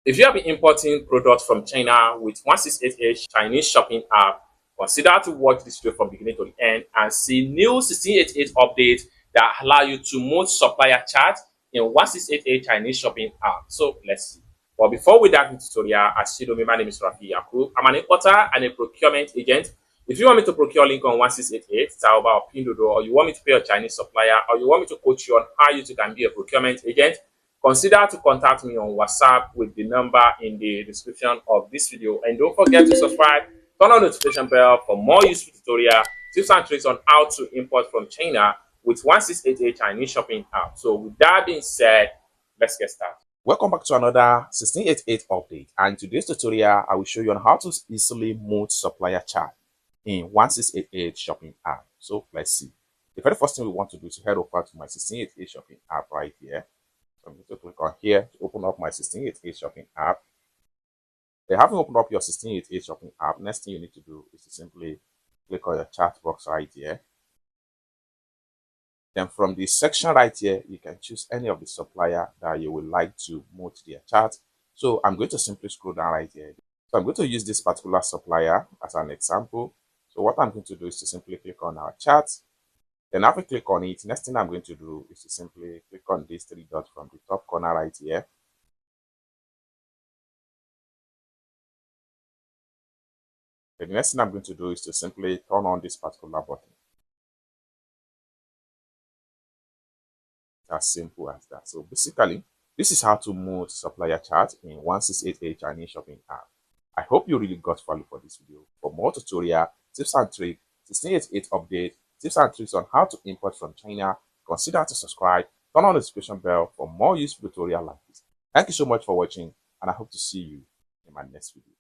If you have been importing products from China with 168H Chinese shopping app, consider to watch this video from beginning to the end and see new 1688 updates that allow you to move supplier chart in 168H Chinese shopping app. So let's see. But before we dive into the tutorial, as you know, my name is Rafi Yakub. I'm an importer and a procurement agent. If you want me to procure link on 1688, Taoba or pinduoduo, or you want me to pay a Chinese supplier, or you want me to coach you on how you can be a procurement agent, consider to contact me on WhatsApp with the number in the description of this video. And don't forget to subscribe, turn on the notification bell for more useful tutorial, tips and tricks on how to import from China with 1688 Chinese shopping app. So with that being said, let's get started. Welcome back to another 1688 update. And in today's tutorial, I will show you on how to easily move supplier chart in 1688 shopping app. So let's see. The very first thing we want to do is to head over to my 1688 shopping app right here. So I'm going to click on here to open up my 1688 shopping app. Then having opened up your 1688 shopping app, next thing you need to do is to simply click on your chat box right here. Then from the section right here, you can choose any of the supplier that you would like to move to their chart. So I'm going to simply scroll down right here. So I'm going to use this particular supplier as an example. So what I'm going to do is to simply click on our chart. Then after click on it, next thing I'm going to do is to simply click on these three dots from the top corner right here. The next thing I'm going to do is to simply turn on this particular button. As simple as that. So basically, this is how to move supplier chart in 1688 Chinese shopping app. I hope you really got value for this video. For more tutorial, tips and tricks, 1688 update, tips and tricks on how to import from China, consider to subscribe, turn on the notification bell for more useful tutorial like this. Thank you so much for watching, and I hope to see you in my next video.